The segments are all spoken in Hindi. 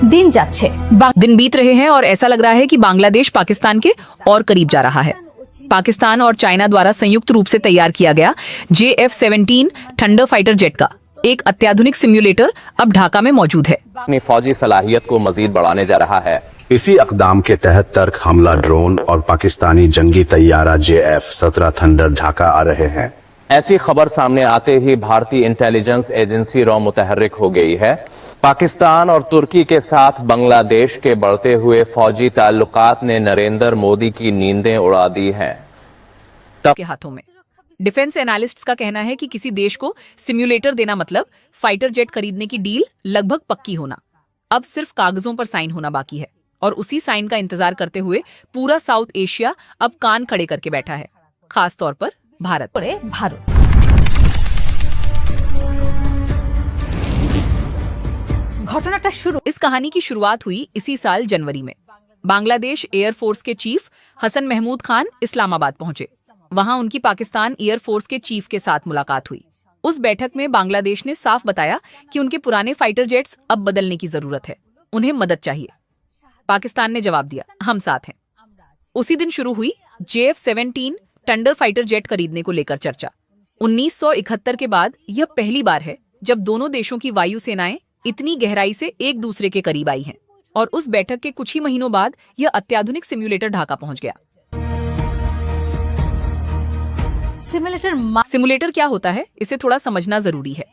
दिन जाच्छे दिन बीत रहे हैं और ऐसा लग रहा है कि बांग्लादेश पाकिस्तान के और करीब जा रहा है। पाकिस्तान और चाइना द्वारा संयुक्त रूप से तैयार किया गया JF-17 थंडर फाइटर जेट का एक अत्याधुनिक सिम्युलेटर अब ढाका में मौजूद है। अपनी फौजी सलाहियत को मजीद बढ़ाने जा रहा है। इसी इक़दाम के तहत तर्क हमला ड्रोन और पाकिस्तानी जंगी तैयारा JF-17 थंडर ढाका आ रहे हैं। ऐसी खबर सामने आते ही भारतीय इंटेलिजेंस एजेंसी रॉ मुतहर्रिक हो गई है। पाकिस्तान और तुर्की के साथ बांग्लादेश के बढ़ते हुए फौजी ताल्लुकात ने नरेंद्र मोदी की नींदें उड़ा दी हैं। के हाथों में डिफेंस एनालिस्ट्स का कहना है कि किसी देश को सिम्युलेटर देना मतलब फाइटर जेट खरीदने की डील लगभग पक्की होना। अब सिर्फ कागजों पर साइन होना बाकी है और उसी साइन का इंतजार करते हुए पूरा साउथ एशिया अब कान खड़े करके बैठा है, खास तौर पर भारत। घटनाটা शुरू इस कहानी की शुरुआत हुई इसी साल जनवरी में। बांग्लादेश एयरफोर्स के चीफ हसन महमूद खान इस्लामाबाद पहुंचे। वहां उनकी पाकिस्तान एयरफोर्स के चीफ के साथ मुलाकात हुई। उस बैठक में बांग्लादेश ने साफ बताया कि उनके पुराने फाइटर जेट्स अब बदलने की जरूरत है, उन्हें मदद चाहिए। पाकिस्तान ने जवाब दिया, हम साथ हैं। उसी दिन शुरू हुई JF-17 थंडर फाइटर जेट खरीदने को लेकर चर्चा। 1971 के बाद यह पहली बार है जब दोनों देशों की वायु सेनाएं इतनी गहराई से एक दूसरे के करीब आई हैं और उस बैठक के कुछ ही महीनों बाद यह अत्याधुनिक सिम्युलेटर ढाका पहुंच गया। सिमुलेटर क्या होता है, इसे थोड़ा समझना जरूरी है।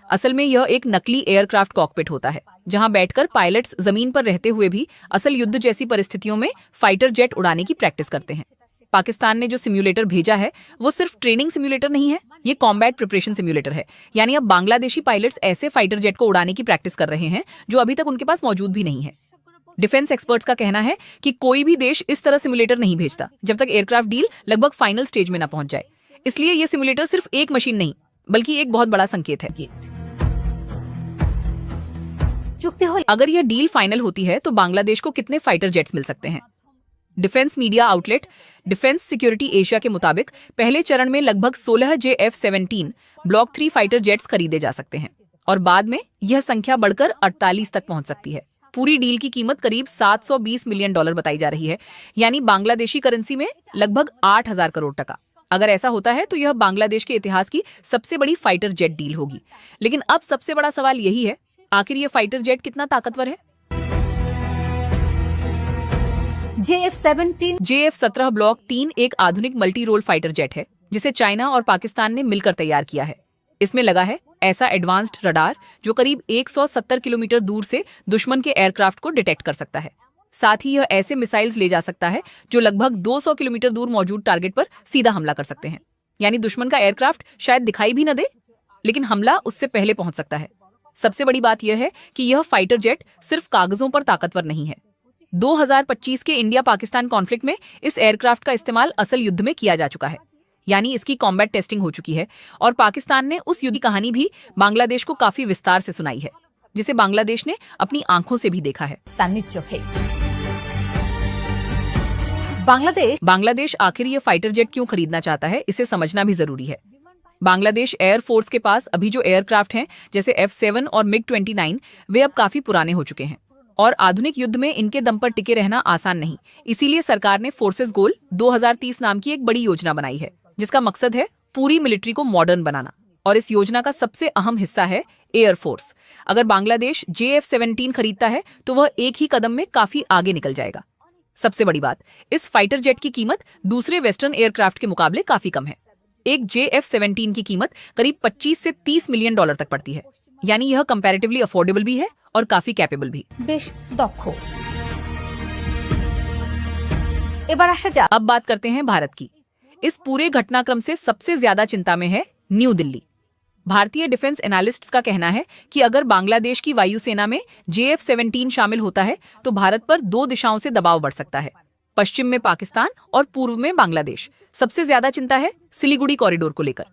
असल में यह एक नकली एयरक्राफ्ट कॉकपिट होता है जहां बैठकर पायलट्स जमीन पर रहते हुए भी असल युद्ध जैसी परिस्थितियों में फाइटर जेट उड़ाने की प्रैक्टिस करते हैं। पाकिस्तान ने जो सिम्युलेटर भेजा है वो सिर्फ ट्रेनिंग सिम्युलेटर नहीं है, ये कॉम्बैट प्रिपरेशन सिम्युलेटर है। यानी अब बांग्लादेशी पायलट्स ऐसे फाइटर जेट को उड़ाने की प्रैक्टिस कर रहे हैं जो अभी तक उनके पास मौजूद भी नहीं है। डिफेंस एक्सपर्ट्स का कहना है कि कोई भी देश इस तरह सिम्युलेटर नहीं भेजता जब तक एयरक्राफ्ट डील लगभग फाइनल स्टेज में न पहुंच जाए। इसलिए ये सिम्युलेटर सिर्फ एक मशीन नहीं बल्कि एक बहुत बड़ा संकेत है। अगर यह डील फाइनल होती है तो बांग्लादेश को कितने फाइटर जेट्स मिल सकते हैं? Defence media outlet defence security Asia के मुताबिक पहले चरण में लगभग 16 JF-17 ब्लॉक 3 फाइटर जेट्स खरीदे जा सकते हैं और बाद में यह संख्या बढ़कर 48 तक पहुंच सकती है। पूरी डील की कीमत करीब $720 मिलियन बताई जा रही है, यानी बांग्लादेशी करेंसी में लगभग 8,000 करोड़ टका। अगर ऐसा होता है तो यह बांग्लादेश के इतिहास की सबसे बड़ी फाइटर जेट डील होगी। लेकिन अब सबसे बड़ा सवाल यही है, आखिर यह फाइटर जेट कितना ताकतवर है? JF-17 ब्लॉक 3 एक आधुनिक मल्टी रोल फाइटर जेट है जिसे चाइना और पाकिस्तान ने मिलकर तैयार किया है। इसमें लगा है ऐसा एडवांस्ड रडार जो करीब 170 किलोमीटर दूर से दुश्मन के एयरक्राफ्ट को डिटेक्ट कर सकता है। साथ ही यह ऐसे मिसाइल्स ले जा सकता है जो लगभग 200 किलोमीटर दूर मौजूद टारगेट पर सीधा हमला कर सकते हैं। यानी दुश्मन का एयरक्राफ्ट शायद दिखाई भी न दे, लेकिन हमला उससे पहले पहुंच सकता है। सबसे बड़ी बात यह है कि यह फाइटर जेट सिर्फ कागजों पर ताकतवर नहीं है। 2025 के इंडिया पाकिस्तान कॉन्फ्लिक्ट में इस एयरक्राफ्ट का इस्तेमाल असल युद्ध में किया जा चुका है, यानी इसकी कॉम्बैट टेस्टिंग हो चुकी है और पाकिस्तान ने उस युद्ध की कहानी भी बांग्लादेश को काफी विस्तार से सुनाई है, जिसे बांग्लादेश ने अपनी आंखों से भी देखा है। बांग्लादेश आखिर ये फाइटर जेट क्यों खरीदना चाहता है, इसे समझना भी जरूरी है। बांग्लादेश एयरफोर्स के पास अभी जो एयरक्राफ्ट हैं जैसे F-7 और MiG-29 वे अब काफी पुराने हो चुके हैं और आधुनिक युद्ध में इनके दम पर टिके रहना आसान नहीं। इसीलिए सरकार ने फोर्सेस गोल 2030 नाम की एक बड़ी योजना बनाई है जिसका मकसद है पूरी मिलिट्री को मॉडर्न बनाना और इस योजना का सबसे अहम हिस्सा है एयरफोर्स। अगर बांग्लादेश JF-17 खरीदता है तो वह एक ही कदम में काफी आगे निकल जाएगा। सबसे बड़ी बात, इस फाइटर जेट की कीमत दूसरे वेस्टर्न एयरक्राफ्ट के मुकाबले काफी कम है। एक JF-17 की कीमत करीब 25 से 30 मिलियन डॉलर तक पड़ती है, यानी यह कंपैरेटिवली अफोर्डेबल भी है और काफी कैपेबल भी। अब बात करते हैं भारत की। इस पूरे घटनाक्रम से सबसे ज्यादा चिंता में है न्यू दिल्ली। भारतीय डिफेंस एनालिस्ट्स का कहना है कि अगर बांग्लादेश की वायुसेना में JF-17 शामिल होता है तो भारत पर 2 दिशाओं से दबाव बढ़ सकता है। पश्चिम में पाकिस्तान और पूर्व में बांग्लादेश। सबसे ज्यादा चिंता है सिलीगुड़ी कॉरिडोर को लेकर।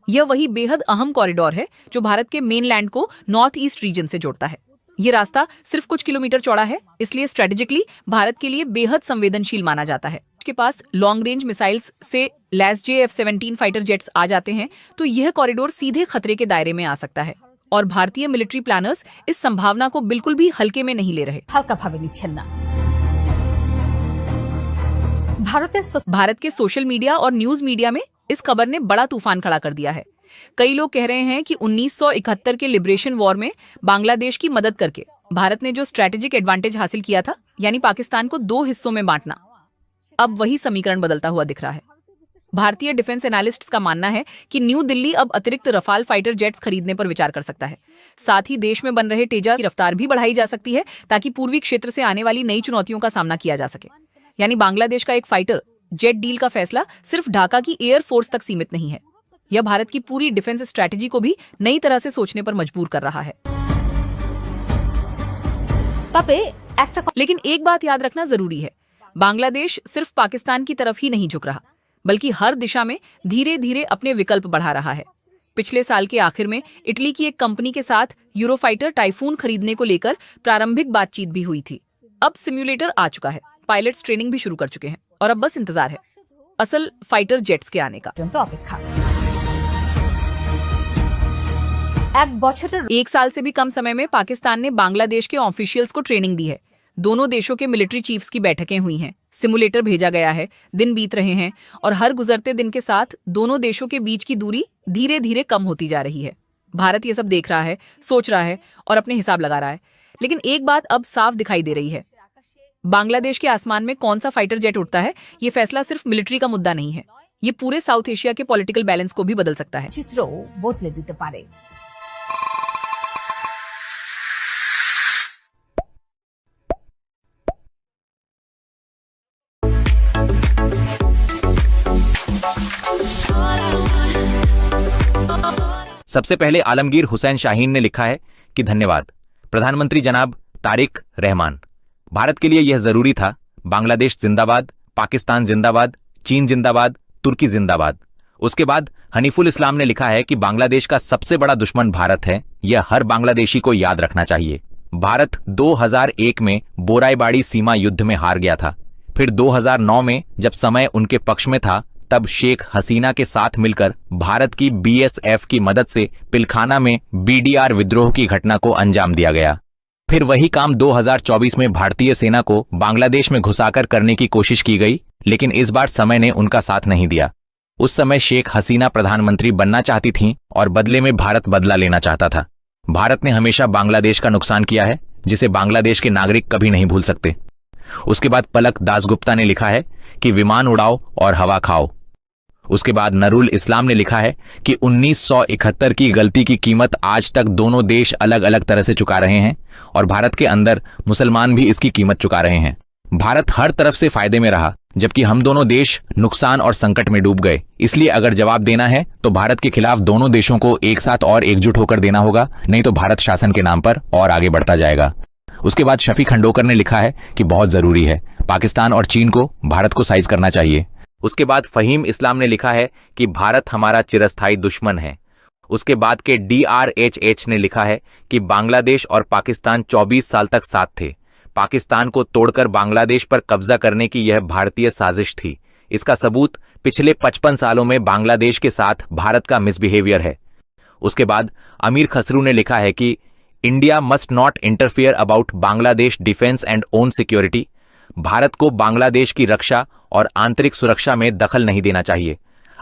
यह वही बेहद अहम कॉरिडोर है जो भारत के मेनलैंड को नॉर्थ ईस्ट रीजन से जोड़ता है। ये रास्ता सिर्फ कुछ किलोमीटर चौड़ा है, इसलिए स्ट्रेटेजिकली भारत के लिए बेहद संवेदनशील माना जाता है। उसके पास लॉन्ग रेंज मिसाइल्स से लैस JF-17 फाइटर जेट्स आ जाते हैं तो यह कॉरिडोर सीधे खतरे के दायरे में आ सकता है। और भारतीय मिलिट्री प्लानर्स इस संभावना को बिल्कुल भी हल्के में नहीं ले रहे। হালকাভাবে নিচ্ছেন না। भारत के सोशल मीडिया और न्यूज मीडिया में इस खबर ने बड़ा तूफान खड़ा कर दिया है। कई लोग कह रहे हैं कि 1971 के लिबरेशन वॉर में बांग्लादेश की मदद करके भारत ने जो स्ट्रैटेजिक एडवांटेज हासिल किया था, यानी पाकिस्तान को 2 हिस्सों में बांटना, अब वही समीकरण बदलता हुआ दिख रहा है। भारतीय डिफेंस एनालिस्ट्स का मानना है कि न्यू दिल्ली अब अतिरिक्त रफाल फाइटर जेट्स खरीदने पर विचार कर सकता है। साथ ही देश में बन रहे तेजस की रफ्तार भी बढ़ाई जा सकती है ताकि पूर्वी क्षेत्र से आने वाली नई चुनौतियों का सामना किया जा सके। यानी बांग्लादेश का एक फाइटर जेट डील का फैसला सिर्फ ढाका की एयर फोर्स तक सीमित नहीं है, यह भारत की पूरी डिफेंस स्ट्रैटेजी को भी नई तरह से सोचने पर मजबूर कर रहा है। लेकिन एक बात याद रखना जरूरी है, बांग्लादेश सिर्फ पाकिस्तान की तरफ ही नहीं झुक रहा, बल्कि हर दिशा में धीरे धीरे अपने विकल्प बढ़ा रहा है। पिछले साल के आखिर में इटली की एक कंपनी के साथ यूरोफाइटर टाइफून खरीदने को लेकर प्रारंभिक बातचीत भी हुई थी। अब सिम्युलेटर आ चुका है, पायलट्स ट्रेनिंग भी शुरू कर चुके हैं और अब बस इंतजार है असल फाइटर जेट्स के आने का। एक साल से भी कम समय में पाकिस्तान ने बांग्लादेश के ऑफिशियल्स को ट्रेनिंग दी है। दोनों देशों के मिलिट्री चीफ्स की बैठकें हुई हैं, सिमुलेटर भेजा गया है, दिन बीत रहे हैं और हर गुजरते दिन के साथ दोनों देशों के बीच की दूरी धीरे धीरे कम होती जा रही है। भारत ये सब देख रहा है, सोच रहा है और अपने हिसाब लगा रहा है। लेकिन एक बात अब साफ दिखाई दे रही है, बांग्लादेश के आसमान में कौन सा फाइटर जेट उड़ता है, ये फैसला सिर्फ मिलिट्री का मुद्दा नहीं है, ये पूरे साउथ एशिया के पॉलिटिकल बैलेंस को भी बदल सकता है। चित्र बदले दिते पारे। सबसे पहले आलमगीर हुसैन शाहीन ने लिखा है कि धन्यवाद प्रधानमंत्री जनाब तारिक रहमान, भारत के लिए यह जरूरी था। बांग्लादेश जिंदाबाद, पाकिस्तान जिंदाबाद, चीन जिंदाबाद, तुर्की जिंदाबाद। उसके बाद हनीफुल इस्लाम ने लिखा है कि बांग्लादेश का सबसे बड़ा दुश्मन भारत है, यह हर बांग्लादेशी को याद रखना चाहिए। भारत 2001 में बोराईबाड़ी सीमा युद्ध में हार गया था। फिर 2009 में जब समय उनके पक्ष में था, तब शेख हसीना के साथ मिलकर भारत की बीएसएफ की मदद से पिलखाना में बीडीआर विद्रोह की घटना को अंजाम दिया गया। फिर वही काम 2024 में भारतीय सेना को बांग्लादेश में घुसाकर करने की कोशिश की गई, लेकिन इस बार समय ने उनका साथ नहीं दिया। उस समय शेख हसीना प्रधानमंत्री बनना चाहती थीं और बदले में भारत बदला लेना चाहता था। भारत ने हमेशा बांग्लादेश का नुकसान किया है, जिसे बांग्लादेश के नागरिक कभी नहीं भूल सकते। उसके बाद पलक दासगुप्ता ने लिखा है कि विमान उड़ाओ और हवा खाओ। उसके बाद नरुल इस्लाम ने लिखा है कि 1971 की गलती की कीमत आज तक दोनों देश अलग अलग तरह से चुका रहे हैं और भारत के अंदर मुसलमान भी इसकी कीमत चुका रहे हैं। भारत हर तरफ से फायदे में रहा, जबकि हम दोनों देश नुकसान और संकट में डूब गए। इसलिए अगर जवाब देना है तो भारत के खिलाफ दोनों देशों को एक साथ और एकजुट होकर देना होगा, नहीं तो भारत शासन के नाम पर और आगे बढ़ता जाएगा। उसके बाद शफी खंडोकर ने लिखा है कि बहुत जरूरी है, पाकिस्तान और चीन को भारत को साइज करना चाहिए। उसके बाद फहीम इस्लाम ने लिखा है कि भारत हमारा चिरस्थायी दुश्मन है। उसके बाद के DRHH ने लिखा है कि बांग्लादेश और पाकिस्तान 24 साल तक साथ थे। पाकिस्तान को तोड़कर बांग्लादेश पर कब्जा करने की यह भारतीय साजिश थी। इसका सबूत पिछले 55 सालों में बांग्लादेश के साथ भारत का मिसबिहेवियर है। उसके बाद अमीर खसरू ने लिखा है कि India must not interfere about Bangladesh defence and own security. Bharat को बांग्लादेश की रक्षा और आंतरिक सुरक्षा में दखल नहीं देना चाहिए।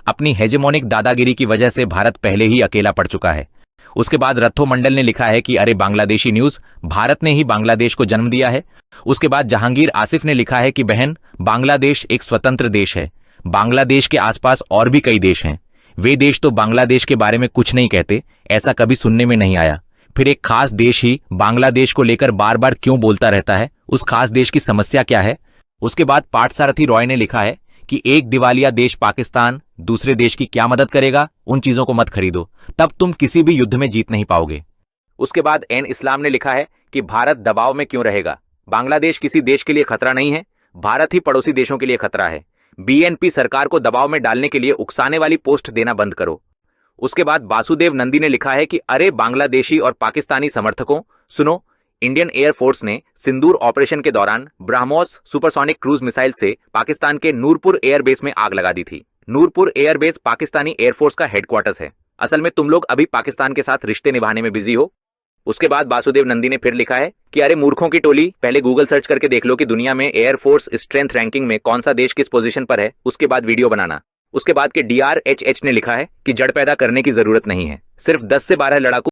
अपनी हेजेमोनिक दादागिरी की वजह से भारत पहले ही अकेला पड़ चुका है। उसके बाद रथो मंडल ने लिखा है कि अरे बांग्लादेशी न्यूज, भारत ने ही बांग्लादेश को जन्म दिया है। उसके बाद जहांगीर आसिफ ने लिखा है कि बहन, बांग्लादेश एक स्वतंत्र देश है। बांग्लादेश के आसपास और भी कई देश हैं, वे देश तो बांग्लादेश के बारे में कुछ नहीं कहते, ऐसा कभी सुनने में नहीं आया। फिर एक खास देश ही बांग्लादेश को लेकर बार बार क्यों बोलता रहता है, उस खास देश की समस्या क्या है। उसके बाद पार्थसारथी रॉय ने लिखा है कि एक दिवालिया देश पाकिस्तान दूसरे देश की क्या मदद करेगा, उन चीजों को मत खरीदो, तब तुम किसी भी युद्ध में जीत नहीं पाओगे। उसके बाद एन इस्लाम ने लिखा है कि भारत दबाव में क्यों रहेगा, बांग्लादेश किसी देश के लिए खतरा नहीं है, भारत ही पड़ोसी देशों के लिए खतरा है। BNP सरकार को दबाव में डालने के लिए उकसाने वाली पोस्ट देना बंद करो। उसके बाद वासुदेव नंदी ने लिखा है कि अरे बांग्लादेशी और पाकिस्तानी समर्थकों सुनो, इंडियन एयरफोर्स ने सिंदूर ऑपरेशन के दौरान ब्रह्मोस सुपरसोनिक क्रूज मिसाइल से पाकिस्तान के नूरपुर एयरबेस में आग लगा दी थी। नूरपुर एयरबेस पाकिस्तानी एयरफोर्स का हेडक्वार्टर्स है। असल में तुम लोग अभी पाकिस्तान के साथ रिश्ते निभाने में बिजी हो। उसके बाद वासुदेव नंदी ने फिर लिखा है कि अरे मूर्खों की टोली, पहले गूगल सर्च करके देख लो कि दुनिया में एयरफोर्स स्ट्रेंथ रैंकिंग में कौन सा देश किस पोजीशन पर है, उसके बाद वीडियो बनाना। उसके बाद के DRHH ने लिखा है कि जड़ पैदा करने की जरूरत नहीं है, सिर्फ 10 से 12 लड़ाकू